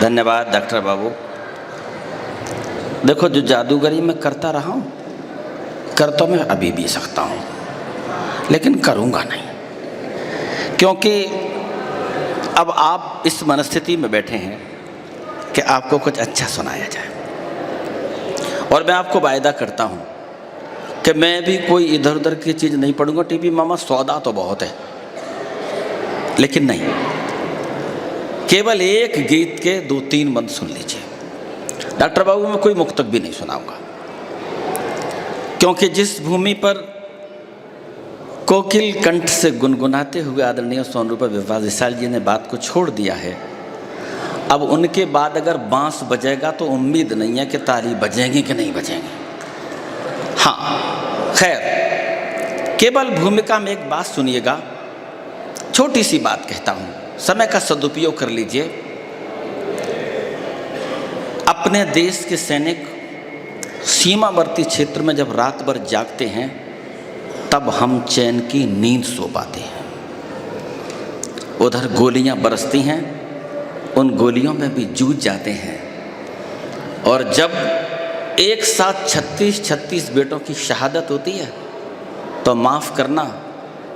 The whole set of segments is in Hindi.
धन्यवाद डॉक्टर बाबू। देखो, जो जादूगरी मैं करता रहा हूँ, कर तो मैं अभी भी सकता हूँ, लेकिन करूँगा नहीं, क्योंकि अब आप इस मनस्थिति में बैठे हैं कि आपको कुछ अच्छा सुनाया जाए। और मैं आपको वायदा करता हूँ कि मैं भी कोई इधर उधर की चीज़ नहीं पढ़ूंगा। टीवी मामा सौदा तो बहुत है, लेकिन नहीं, केवल एक गीत के 2-3 बंद सुन लीजिए। डॉक्टर बाबू मैं कोई मुक्तक भी नहीं सुनाऊंगा, क्योंकि जिस भूमि पर कोकिल कंठ से गुनगुनाते हुए आदरणीय सोनरूपा विभा विशाल जी ने बात को छोड़ दिया है, अब उनके बाद अगर बांस बजेगा तो उम्मीद नहीं है कि ताली बजेंगी कि नहीं बजेंगी। हाँ खैर, केवल भूमिका में एक बात सुनिएगा, छोटी सी बात कहता हूँ, समय का सदुपयोग कर लीजिए। अपने देश के सैनिक सीमावर्ती क्षेत्र में जब रात भर जागते हैं, तब हम चैन की नींद सो पाते हैं। उधर गोलियां बरसती हैं, उन गोलियों में भी जूझ जाते हैं। और जब एक साथ 36 बेटों की शहादत होती है, तो माफ़ करना,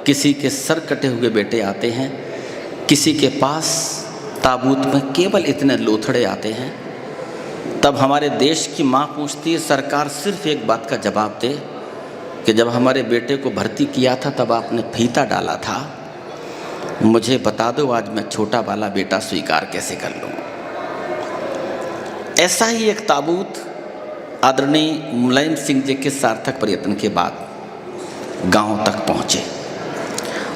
किसी के सर कटे हुए बेटे आते हैं, किसी के पास ताबूत में केवल इतने लोथड़े आते हैं। तब हमारे देश की माँ पूछती है, सरकार सिर्फ एक बात का जवाब दे कि जब हमारे बेटे को भर्ती किया था तब आपने फीता डाला था, मुझे बता दो आज मैं छोटा वाला बेटा स्वीकार कैसे कर लूँ। ऐसा ही एक ताबूत आदरणीय मुलायम सिंह जी के सार्थक प्रयत्न के बाद गांव तक पहुँचे,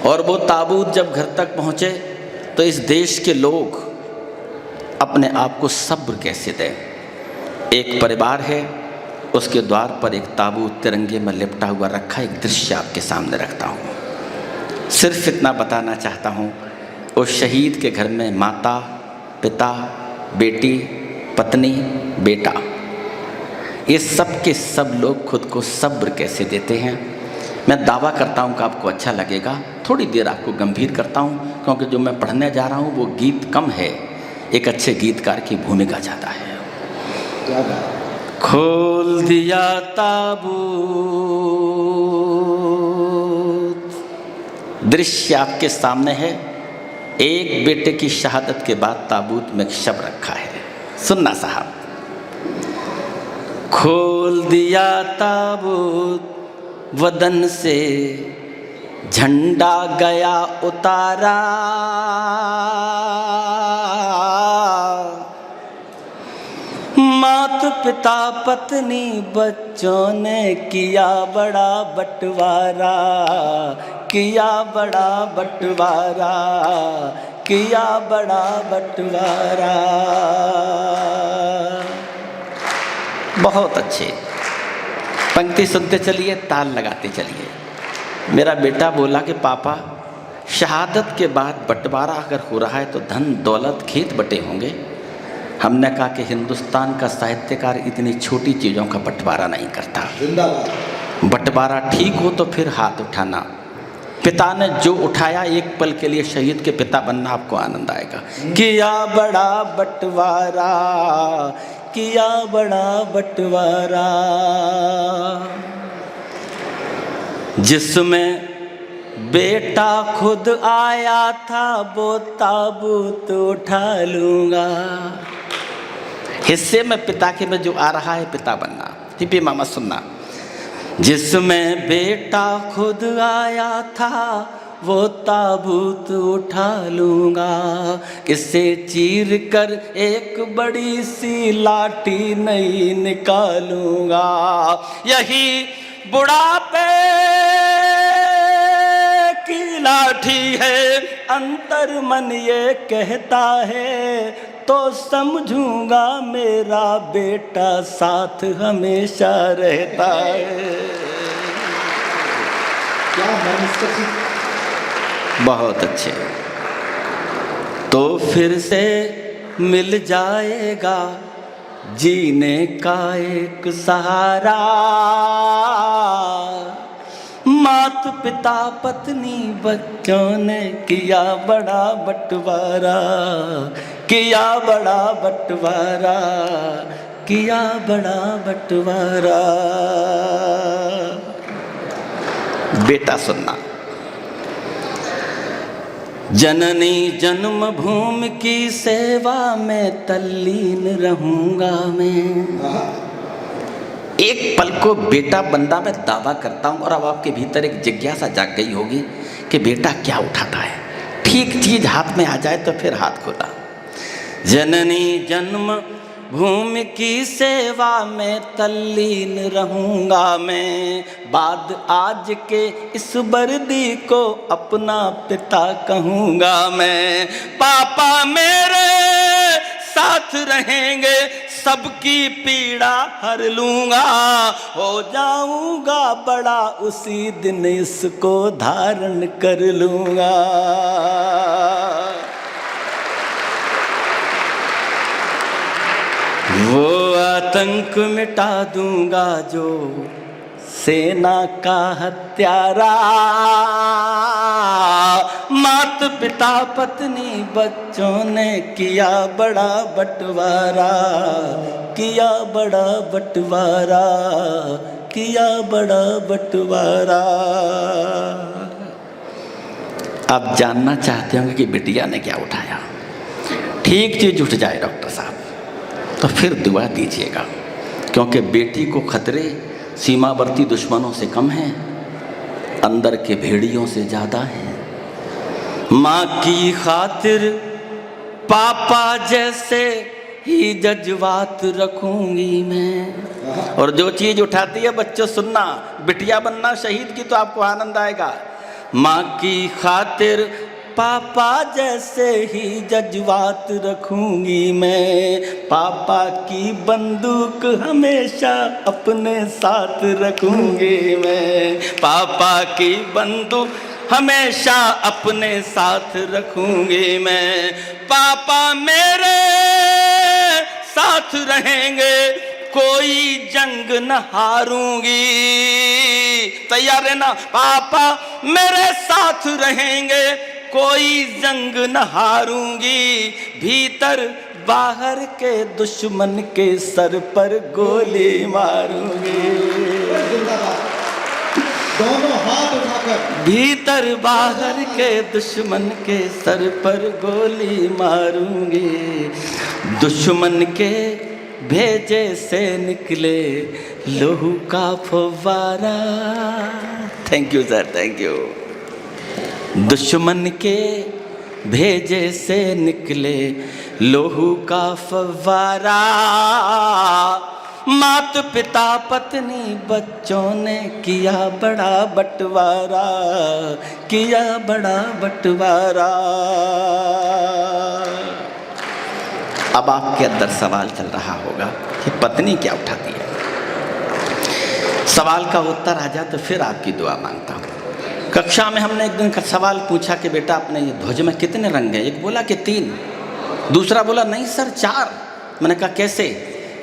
और वो ताबूत जब घर तक पहुँचे तो इस देश के लोग अपने आप को सब्र कैसे दें। एक परिवार है, उसके द्वार पर एक ताबूत तिरंगे में लिपटा हुआ रखा, एक दृश्य आपके सामने रखता हूँ। सिर्फ इतना बताना चाहता हूँ, उस शहीद के घर में माता, पिता, बेटी, पत्नी, बेटा, ये सब के सब लोग खुद को सब्र कैसे देते हैं। मैं दावा करता हूँ कि आपको अच्छा लगेगा। थोड़ी देर आपको गंभीर करता हूँ, क्योंकि जो मैं पढ़ने जा रहा हूँ वो गीत कम है, एक अच्छे गीतकार की भूमिका ज़्यादा है। खोल दिया ताबूत, दृश्य आपके सामने है। एक बेटे की शहादत के बाद ताबूत में एक शव रखा है, सुनना साहब। खोल दिया ताबूत, वदन से झंडा गया उतारा, माता पिता पत्नी बच्चों ने किया बड़ा बंटवारा, किया बड़ा बंटवारा, किया बड़ा बंटवारा। बहुत अच्छे, पंक्ति सुनते चलिए, ताल लगाते चलिए। मेरा बेटा बोला कि पापा, शहादत के बाद बंटवारा अगर हो रहा है तो धन दौलत खेत बटे होंगे। हमने कहा कि हिंदुस्तान का साहित्यकार इतनी छोटी चीज़ों का बंटवारा नहीं करता। बंटवारा ठीक हो तो फिर हाथ उठाना। पिता ने जो उठाया, एक पल के लिए शहीद के पिता बनना, आपको आनंद आएगा। किया बड़ा बंटवारा, किया बड़ा बंटवारा, जिसमें बेटा खुद आया था वो ताबूत उठा लूंगा। हिस्से में पिता के में जो आ रहा है पिता बनना। हिप्पी मामा सुनना। जिसमें बेटा खुद आया था वो ताबूत उठा लूंगा, इसे चीर कर एक बड़ी सी लाठी नहीं निकालूंगा। यही बुढ़ापे की लाठी है, अंतर मन ये कहता है, तो समझूंगा मेरा बेटा साथ हमेशा रहता है। क्या बहुत अच्छे। तो फिर से मिल जाएगा जीने का एक सहारा, माता पिता पत्नी बच्चों ने किया बड़ा बंटवारा, किया बड़ा बंटवारा, किया बड़ा बंटवारा। बेटा सुनना, जननी जन्मभूमि की सेवा में तल्लीन रहूंगा मैं। एक पल को बेटा बनना मैं दावा करता हूं। और अब आपके भीतर एक जिज्ञासा जाग गई होगी कि बेटा क्या उठाता है। ठीक चीज हाथ में आ जाए तो फिर हाथ खोला। जननी जन्म भूमि की सेवा में तल्लीन रहूंगा मैं, बाद आज के इस वर्दी को अपना पिता कहूंगा मैं। पापा मेरे साथ रहेंगे, सबकी पीड़ा हर लूंगा, हो जाऊंगा बड़ा उसी दिन इसको धारण कर लूंगा। वो आतंक मिटा दूंगा जो सेना का हत्यारा, माता पिता पत्नी बच्चों ने किया बड़ा बंटवारा, किया बड़ा बंटवारा, किया बड़ा बंटवारा। आप जानना चाहते होंगे कि बिटिया ने क्या उठाया। ठीक चीज उठ जाए डॉक्टर साहब तो फिर दुआ दीजिएगा, क्योंकि बेटी को खतरे सीमावर्ती दुश्मनों से कम हैं, अंदर के भेड़ियों से ज़्यादा हैं। माँ की खातिर पापा जैसे ही जज्बात रखूंगी मैं। और जो चीज़ उठाती है बच्चों सुनना, बिटिया बनना शहीद की तो आपको आनंद आएगा। माँ की खातिर पापा जैसे ही जज्बात रखूंगी मैं, पापा की बंदूक हमेशा अपने साथ रखूंगी मैं, पापा की बंदूक हमेशा अपने साथ रखूंगी मैं। पापा मेरे साथ रहेंगे, कोई जंग न हारूंगी। तैयार है ना? पापा मेरे साथ रहेंगे, कोई जंग न हारूंगी, भीतर बाहर के दुश्मन के सर पर गोली मारूंगी। दोनों हाथ उठाकर भीतर बाहर के दुश्मन के सर पर गोली मारूंगी। दुश्मन के भेजे से निकले लहू का फव्वारा। Thank you sir, thank you. दुश्मन के भेजे से निकले लोहू का फव्वारा, माता पिता पत्नी बच्चों ने किया बड़ा बंटवारा, किया बड़ा बंटवारा। अब आपके अंदर सवाल चल रहा होगा कि पत्नी क्या उठाती है। सवाल का उत्तर आ जाए तो फिर आपकी दुआ मांगता हूँ। कक्षा में हमने एक दिन का सवाल पूछा कि बेटा अपने ये ध्वज में कितने रंग हैं। एक बोला कि 3, दूसरा बोला नहीं सर 4। मैंने कहा कैसे?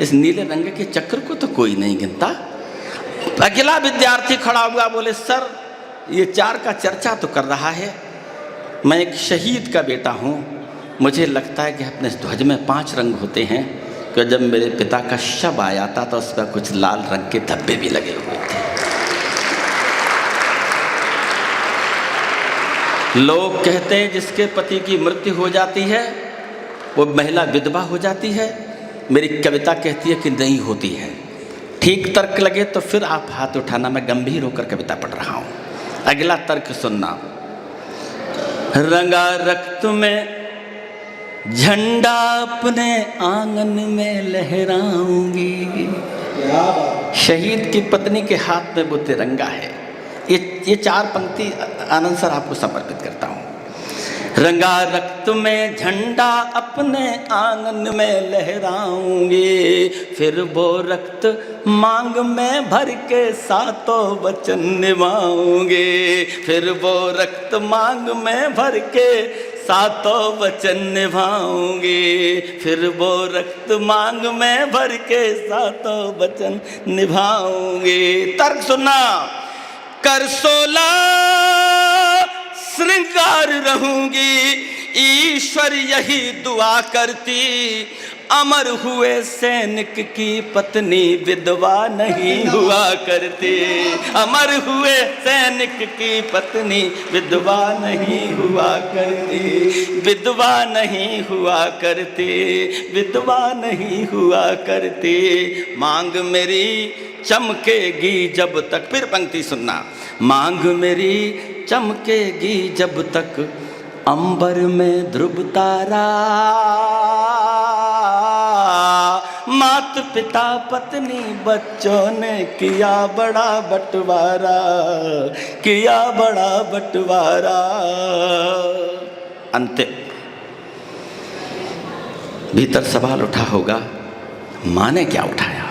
इस नीले रंग के चक्र को तो कोई नहीं गिनता। अगला विद्यार्थी खड़ा हुआ, बोले सर ये 4 का चर्चा तो कर रहा है, मैं एक शहीद का बेटा हूँ, मुझे लगता है कि अपने ध्वज में 5 रंग होते हैं, कि जब मेरे पिता का शव आया था तो उसका कुछ लाल रंग के धब्बे भी लगे हुए थे। लोग कहते हैं जिसके पति की मृत्यु हो जाती है वो महिला विधवा हो जाती है। मेरी कविता कहती है कि नहीं होती है। ठीक तर्क लगे तो फिर आप हाथ उठाना, मैं गंभीर होकर कविता पढ़ रहा हूँ। अगला तर्क सुनना। रंगा रक्त में झंडा अपने आंगन में लहराऊंगी। शहीद की पत्नी के हाथ में वो तिरंगा है। ये 4 पंक्ति आनंद सर आपको समर्पित करता हूँ। रंगा रक्त में झंडा अपने आंगन में लहराऊंगी, फिर वो रक्त मांग में भर के 7 वचन निभाऊंगी, फिर वो रक्त मांग में भर के 7 वचन निभाऊंगी, फिर वो रक्त मांग में भर के 7 वचन निभाऊंगी। तर्क सुनना। कर 16 श्रृंगार रहूंगी, ईश्वर यही दुआ करती, अमर हुए सैनिक की पत्नी विधवा नहीं हुआ करती। अमर हुए सैनिक की पत्नी विधवा नहीं हुआ करती, विधवा नहीं हुआ करती, विधवा नहीं हुआ करती। मांग मेरी चमकेगी जब तक, फिर पंक्ति सुनना, मांग मेरी चमकेगी जब तक अंबर में ध्रुव तारा। मात पिता पत्नी बच्चों ने किया बड़ा बंटवारा, किया बड़ा बंटवारा। अंतिम भीतर सवाल उठा होगा, माँ ने क्या उठाया?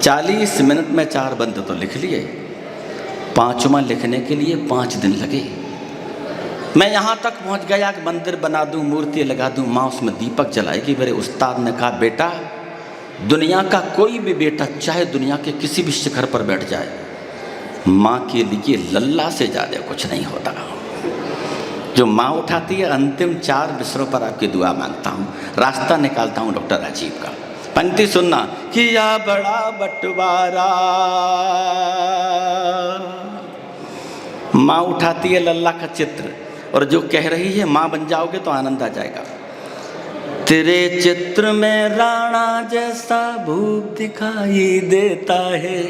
40 मिनट में 4 बंद तो लिख लिए, 5वां लिखने के लिए 5 दिन लगे। मैं यहाँ तक पहुँच गया कि मंदिर बना दूँ, मूर्ति लगा दूँ, माँ उसमें दीपक जलाएगी। मेरे उस्ताद ने कहा, बेटा दुनिया का कोई भी बेटा चाहे दुनिया के किसी भी शिखर पर बैठ जाए, माँ के लिए लल्ला से ज़्यादा कुछ नहीं होता। जो माँ उठाती है, अंतिम 4 बिस्तरों पर आपकी दुआ मांगता हूँ, रास्ता निकालता हूँ डॉक्टर राजीव का। पंक्ति सुनना, किया बड़ा बंटवारा। माँ उठाती है लल्ला का चित्र और जो कह रही है, माँ बन जाओगे तो आनंद आ जाएगा। तेरे चित्र में राणा जैसा भूप दिखाई देता है।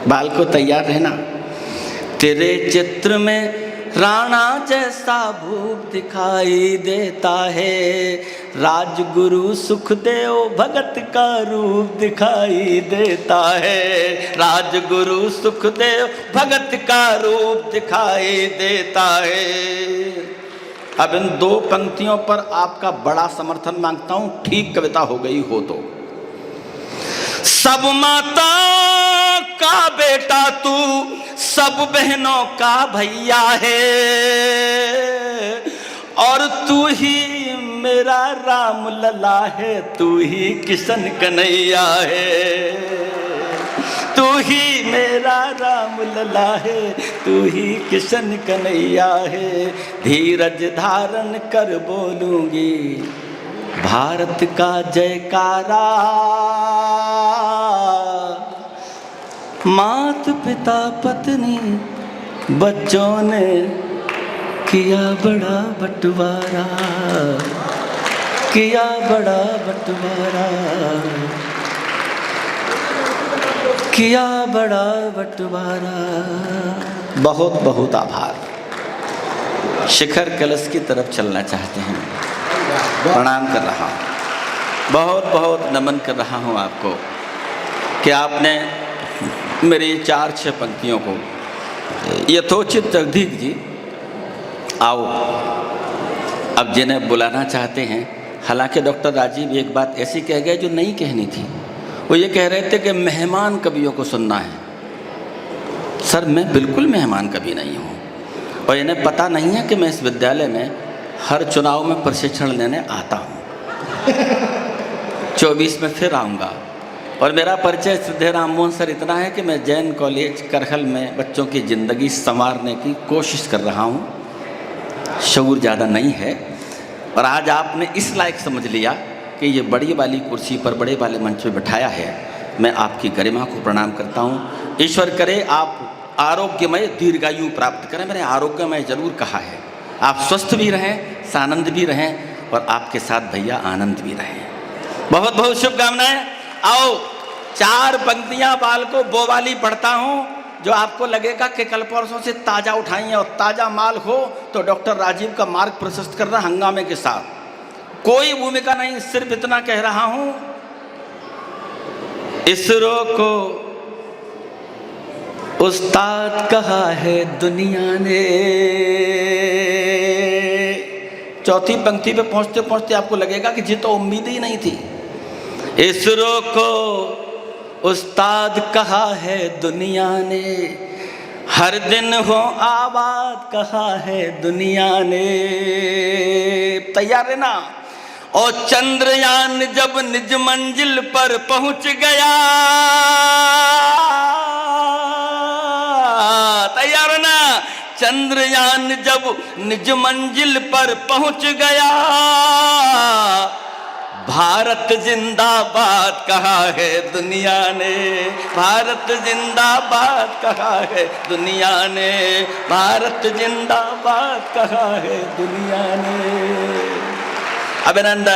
बाल को तैयार रहना। तेरे चित्र में राणा जैसा भूप दिखाई देता है, राजगुरु सुखदेव भगत का रूप दिखाई देता है, राजगुरु सुखदेव भगत का रूप दिखाई देता है। अब इन 2 पंक्तियों पर आपका बड़ा समर्थन मांगता हूं, ठीक कविता हो गई हो तो। सब माताओं का बेटा तू, सब बहनों का भैया है, और तू ही मेरा राम लला है, तू ही किशन कन्हैया है, तू ही मेरा राम लला है, तू ही किशन कन्हैया है। धीरज धारण कर बोलूंगी भारत का जयकारा, मात पिता पत्नी बच्चों ने किया बड़ा बंटवारा, किया बड़ा बंटवारा, किया बड़ा बंटवारा। बहुत बहुत आभार। शिखर कलश की तरफ चलना चाहते हैं, प्रणाम कर रहा हूँ, बहुत बहुत नमन कर रहा हूँ आपको कि आपने मेरी 4-6 पंक्तियों को यथोचित जगदीश जी आओ। अब जिन्हें बुलाना चाहते हैं, हालांकि डॉक्टर राजीव एक बात ऐसी कह गए जो नहीं कहनी थी। वो ये कह रहे थे कि मेहमान कवियों को सुनना है। सर मैं बिल्कुल मेहमान कवि नहीं हूँ, और इन्हें पता नहीं है कि मैं इस विद्यालय में हर चुनाव में प्रशिक्षण लेने आता हूँ। 24 में फिर आऊँगा। और मेरा परिचय श्रद्धेय राम मोहन सर इतना है कि मैं जैन कॉलेज करहल में बच्चों की ज़िंदगी संवारने की कोशिश कर रहा हूँ। शऊर ज़्यादा नहीं है, और आज आपने इस लायक समझ लिया कि ये बड़ी वाली कुर्सी पर बड़े वाले मंच पर बिठाया है। मैं आपकी गरिमा को प्रणाम करता हूँ। ईश्वर करे आप आरोग्यमय दीर्घायु प्राप्त करें। मैंने आरोग्यमय जरूर कहा है। आप स्वस्थ भी रहें, सानंद भी रहें, और आपके साथ भैया आनंद भी रहें। बहुत बहुत शुभकामनाएं। आओ 4 पंक्तियां बाल को वो वाली पढ़ता हूँ जो आपको लगेगा कि कल परसों से ताज़ा उठाई है, और ताज़ा माल हो तो डॉक्टर राजीव का मार्ग प्रशस्त करना हंगामे के साथ। कोई भूमिका नहीं, सिर्फ इतना कह रहा हूं, इसरो को उस्ताद कहा है दुनिया ने। चौथी पंक्ति पे पहुंचते पहुंचते आपको लगेगा कि जी तो उम्मीद ही नहीं थी। इसरो को उस्ताद कहा है दुनिया ने, हर दिन हो आबाद कहा है दुनिया ने। तैयार है ना? और चंद्रयान जब निज मंजिल पर पहुंच गया, तैयार है ना? चंद्रयान जब निज मंजिल पर पहुंच गया, भारत जिंदाबाद कहा है दुनिया ने, भारत जिंदाबाद कहा है दुनिया ने, भारत जिंदाबाद कहा है दुनिया ने। अभिनंदन।